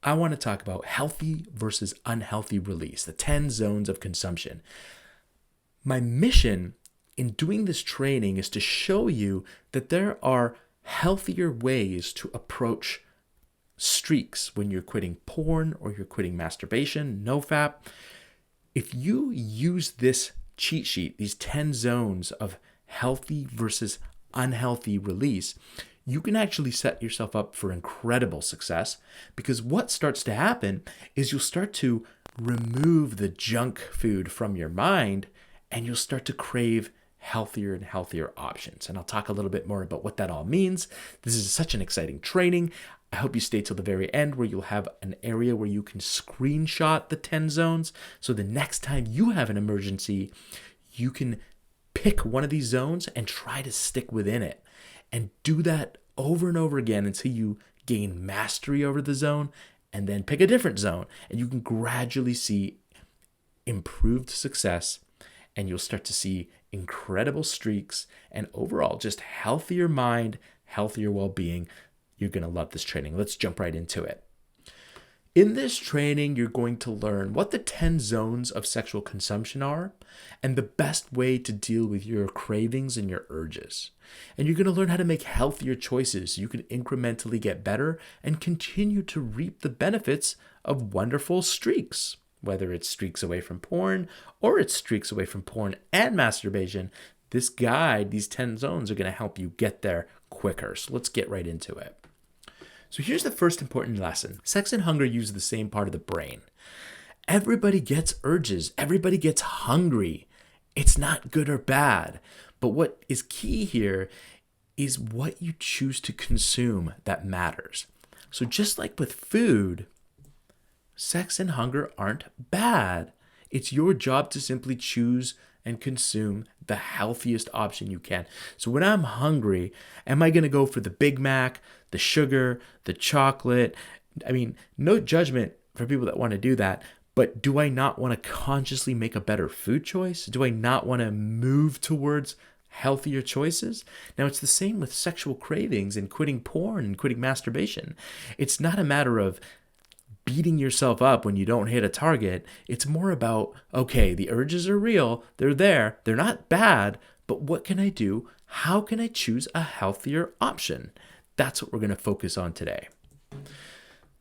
I want to talk about healthy versus unhealthy release, the 10 zones of consumption. My mission in doing this training is to show you that there are healthier ways to approach streaks when you're quitting porn or you're quitting masturbation, nofap. If you use this cheat sheet, these 10 zones of healthy versus unhealthy release, you can actually set yourself up for incredible success, because what starts to happen is you'll start to remove the junk food from your mind and you'll start to crave healthier and healthier options. And I'll talk a little bit more about what that all means. This is such an exciting training. I hope you stay till the very end, where you'll have an area where you can screenshot the 10 zones. So the next time you have an emergency, you can pick one of these zones and try to stick within it. And do that over and over again until you gain mastery over the zone, and then pick a different zone. And you can gradually see improved success, and you'll start to see incredible streaks and overall just healthier mind, healthier well-being. You're going to love this training. Let's jump right into it. In this training, you're going to learn what the 10 zones of sexual consumption are and the best way to deal with your cravings and your urges. And you're going to learn how to make healthier choices so you can incrementally get better and continue to reap the benefits of wonderful streaks. Whether it's streaks away from porn or it's streaks away from porn and masturbation, this guide, these 10 zones, are going to help you get there quicker. So let's get right into it. So here's the first important lesson. Sex and hunger use the same part of the brain. Everybody gets urges. Everybody gets hungry. It's not good or bad. But what is key here is what you choose to consume that matters. So just like with food, sex and hunger aren't bad. It's your job to simply choose and consume the healthiest option you can. So when I'm hungry, am I going to go for the Big Mac, the sugar, the chocolate? I mean, no judgment for people that want to do that, but do I not want to consciously make a better food choice? Do I not want to move towards healthier choices? Now, it's the same with sexual cravings and quitting porn and quitting masturbation. It's not a matter of beating yourself up when you don't hit a target. It's more about, okay, the urges are real, they're there, they're not bad, but what can I do? How can I choose a healthier option? That's what we're going to focus on today.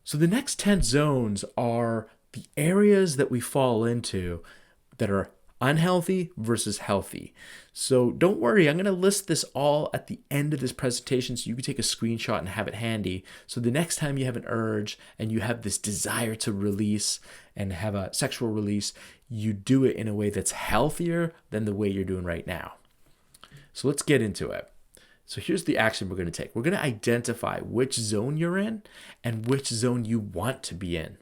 So the next 10 zones are the areas that we fall into that are unhealthy versus healthy. So don't worry, I'm going to list this all at the end of this presentation so you can take a screenshot and have it handy. So the next time you have an urge and you have this desire to release and have a sexual release, you do it in a way that's healthier than the way you're doing right now. So let's get into it. So here's the action we're going to take. We're going to identify which zone you're in and which zone you want to be in.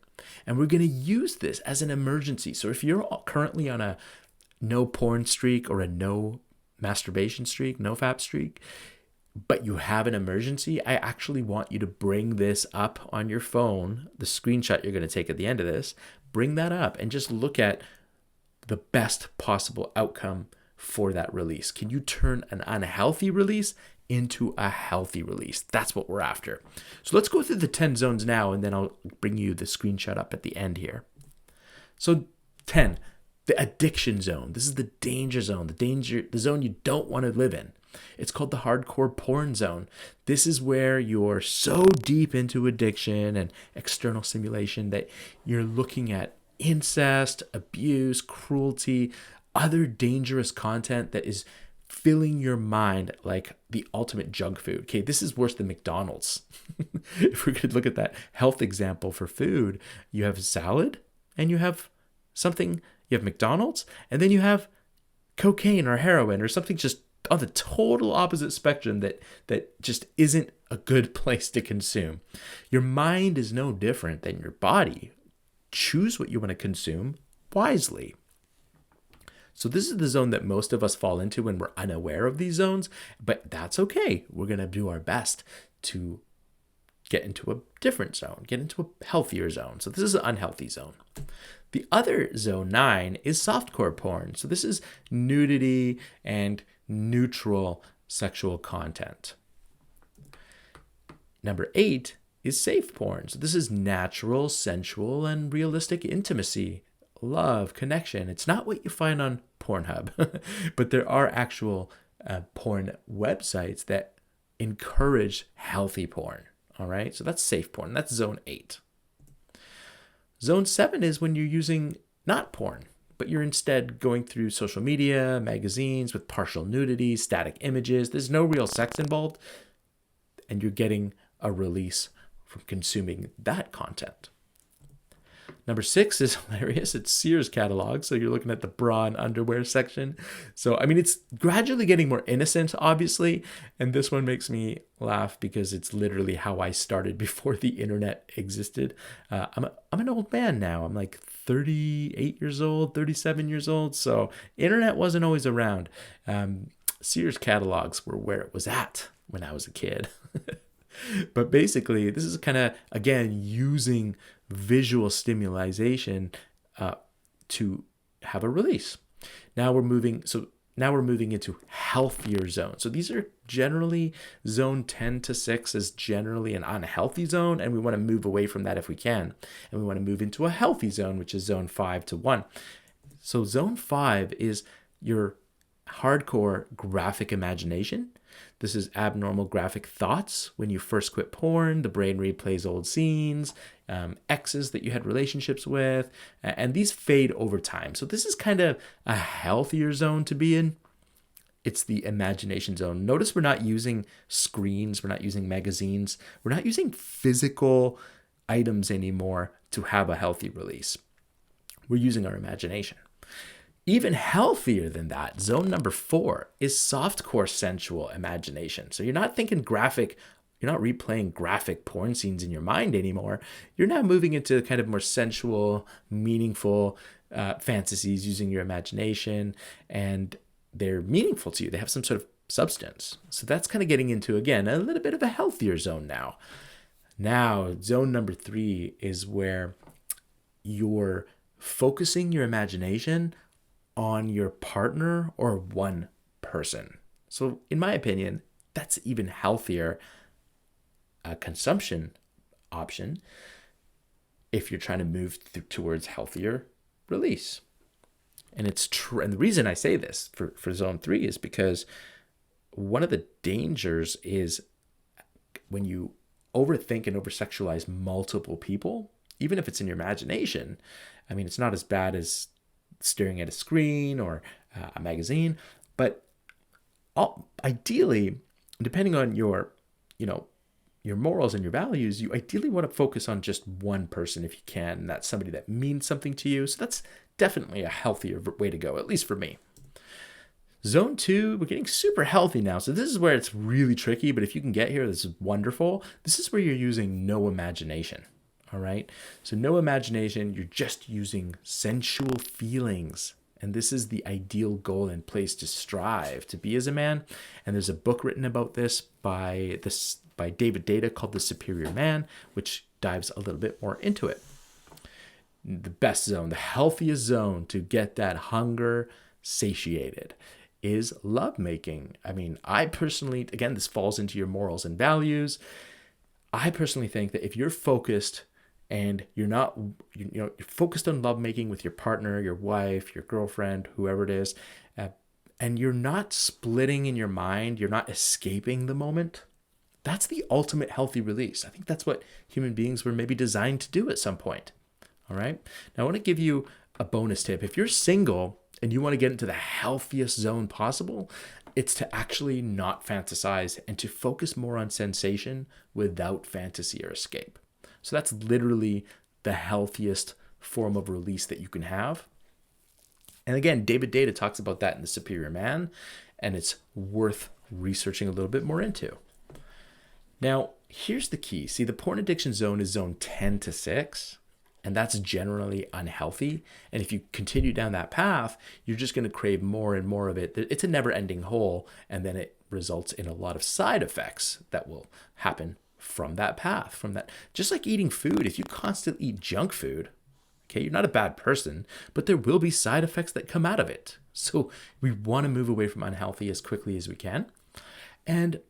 And we're going to use this as an emergency. So if you're currently on a no porn streak or a no masturbation streak, no fap streak, but you have an emergency, I actually want you to bring this up on your phone, the screenshot you're going to take at the end of this, bring that up and just look at the best possible outcome for that release. Can you turn an unhealthy release into a healthy release? That's what we're after. So let's go through the 10 zones now, and then I'll bring you the screenshot up at the end here. So 10, the addiction zone. This is the danger zone, the zone you don't want to live in. It's called the hardcore porn zone. This is where you're so deep into addiction and external stimulation that you're looking at incest, abuse, cruelty, other dangerous content that is filling your mind like the ultimate junk food. Okay, this is worse than McDonald's. If we could look at that health example for food, you have salad and you have McDonald's, and then you have cocaine or heroin or something just on the total opposite spectrum that just isn't a good place to consume. Your mind is no different than your body. Choose what you want to consume wisely. So this is the zone that most of us fall into when we're unaware of these zones, but that's okay. We're going to do our best to get into a different zone, get into a healthier zone. So this is an unhealthy zone. The other zone 9 is softcore porn. So this is nudity and neutral sexual content. Number 8 is safe porn. So this is natural, sensual, and realistic intimacy, love, connection. It's not what you find on Pornhub, but there are actual porn websites that encourage healthy porn. All right, so that's safe porn. That's zone 8. Zone 7 is when you're using not porn, but you're instead going through social media, magazines with partial nudity, static images. There's no real sex involved, and you're getting a release from consuming that content. Number 6 is hilarious. It's Sears catalog. So you're looking at the bra and underwear section. So, I mean, it's gradually getting more innocent, obviously. And this one makes me laugh because it's literally how I started before the internet existed. I'm an old man now. I'm like 38 years old, 37 years old. So internet wasn't always around. Sears catalogs were where it was at when I was a kid. But basically, this is kind of, again, using visual stimulation to have a release. Now we're moving into healthier zones. So these are generally zone 10 to 6 is generally an unhealthy zone, and we want to move away from that if we can. And we want to move into a healthy zone, which is zone 5 to 1. So zone 5 is your hardcore graphic imagination. This is abnormal graphic thoughts. When you first quit porn, the brain replays old scenes, exes that you had relationships with, and these fade over time. So this is kind of a healthier zone to be in. It's the imagination zone. Notice we're not using screens, we're not using magazines, we're not using physical items anymore to have a healthy release. We're using our imagination. Even healthier than that, zone number 4 is softcore sensual imagination. So you're not thinking graphic, you're not replaying graphic porn scenes in your mind anymore. You're now moving into kind of more sensual, meaningful fantasies using your imagination, and they're meaningful to you. They have some sort of substance. So that's kind of getting into, again, a little bit of a healthier zone now. Now, zone number 3 is where you're focusing your imagination on your partner or one person. So in my opinion, that's even healthier consumption option if you're trying to move towards healthier release. And it's true. And the reason I say this for zone 3 is because one of the dangers is when you overthink and oversexualize multiple people, even if it's in your imagination. I mean, it's not as bad as staring at a screen or a magazine, but ideally, depending on your morals and your values, you ideally want to focus on just one person if you can, and that's somebody that means something to you. So that's definitely a healthier way to go, at least for me. Zone 2, we're getting super healthy now. So this is where it's really tricky, but if you can get here, this is wonderful. This is where you're using no imagination. All right. So no imagination, you're just using sensual feelings. And this is the ideal goal and place to strive to be as a man. And there's a book written about this by David Data called The Superior Man, which dives a little bit more into it. The best zone, the healthiest zone to get that hunger satiated is lovemaking. I mean, I personally, again, this falls into your morals and values. I personally think that if you're focused and you're focused on lovemaking with your partner, your wife, your girlfriend, whoever it is, and you're not splitting in your mind, you're not escaping the moment, that's the ultimate healthy release. I think that's what human beings were maybe designed to do at some point. All right. Now I want to give you a bonus tip. If you're single and you want to get into the healthiest zone possible, it's to actually not fantasize and to focus more on sensation without fantasy or escape. So that's literally the healthiest form of release that you can have. And again, David Data talks about that in The Superior Man, and it's worth researching a little bit more into. Now, here's the key. See, the porn addiction zone is zone 10 to 6, and that's generally unhealthy. And if you continue down that path, you're just going to crave more and more of it. It's a never-ending hole, and then it results in a lot of side effects that will happen from that path, from that. Just like eating food, if you constantly eat junk food, okay, you're not a bad person, but there will be side effects that come out of it. So we want to move away from unhealthy as quickly as we can. And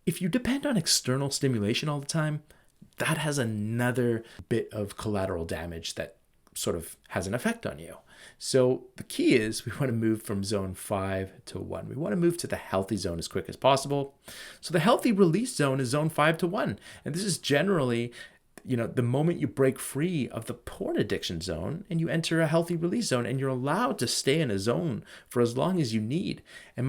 If you depend on external stimulation all the time, that has another bit of collateral damage that sort of has an effect on you. So the key is we want to move from zone 5 to 1. We want to move to the healthy zone as quick as possible. So the healthy release zone is zone 5 to 1. And this is generally, the moment you break free of the porn addiction zone and you enter a healthy release zone, and you're allowed to stay in a zone for as long as you need. And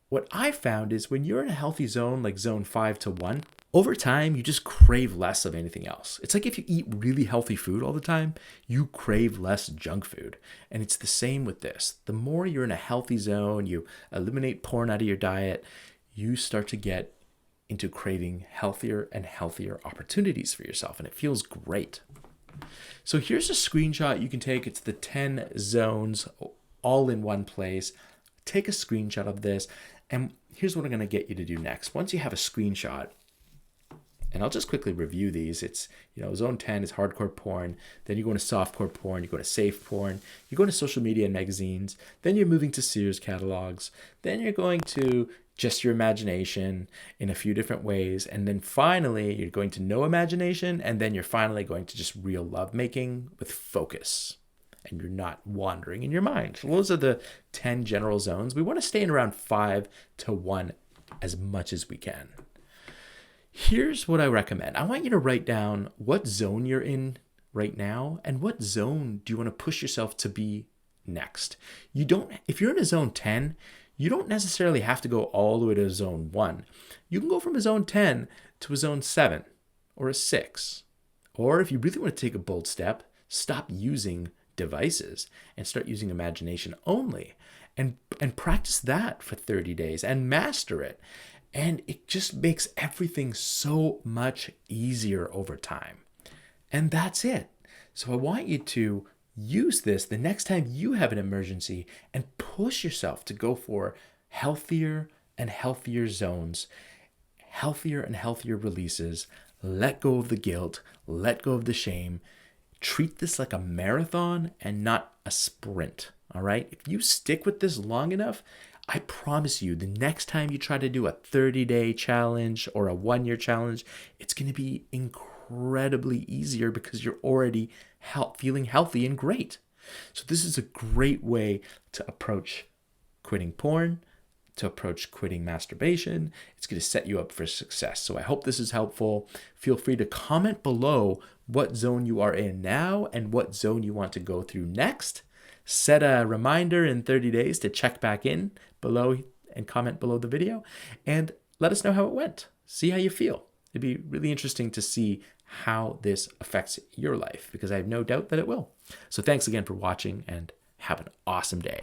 what I found is when you're in a healthy zone like zone 5 to 1, over time, you just crave less of anything else. It's like if you eat really healthy food all the time, you crave less junk food. And it's the same with this. The more you're in a healthy zone, you eliminate porn out of your diet, you start to get into craving healthier and healthier opportunities for yourself. And it feels great. So here's a screenshot you can take. It's the 10 zones all in one place. Take a screenshot of this. And here's what I'm going to get you to do next. Once you have a screenshot, and I'll just quickly review these. It's, zone 10 is hardcore porn. Then you go into softcore porn. You go to safe porn. You go into social media and magazines. Then you're moving to Sears catalogs. Then you're going to just your imagination in a few different ways. And then finally, you're going to no imagination. And then you're finally going to just real lovemaking with focus. And you're not wandering in your mind. So those are the 10 general zones. We want to stay in around 5 to 1 as much as we can. Here's what I recommend. I want you to write down what zone you're in right now and what zone do you want to push yourself to be next. If you're in a zone 10, you don't necessarily have to go all the way to zone 1. You can go from a zone 10 to a zone 7 or a 6. Or if you really want to take a bold step, stop using devices and start using imagination only, and practice that for 30 days and master it. And it just makes everything so much easier over time. And that's it. So I want you to use this the next time you have an emergency and push yourself to go for healthier and healthier zones, healthier and healthier releases. Let go of the guilt, let go of the shame. Treat this like a marathon and not a sprint. All right? If you stick with this long enough, I promise you, the next time you try to do a 30-day challenge or a 1-year challenge, it's going to be incredibly easier because you're already feeling healthy and great. So this is a great way to approach quitting porn, to approach quitting masturbation. It's going to set you up for success. So I hope this is helpful. Feel free to comment below what zone you are in now and what zone you want to go through next. Set a reminder in 30 days to check back in below and comment below the video, and let us know how it went. See how you feel. It'd be really interesting to see how this affects your life, because I have no doubt that it will. So thanks again for watching, and have an awesome day.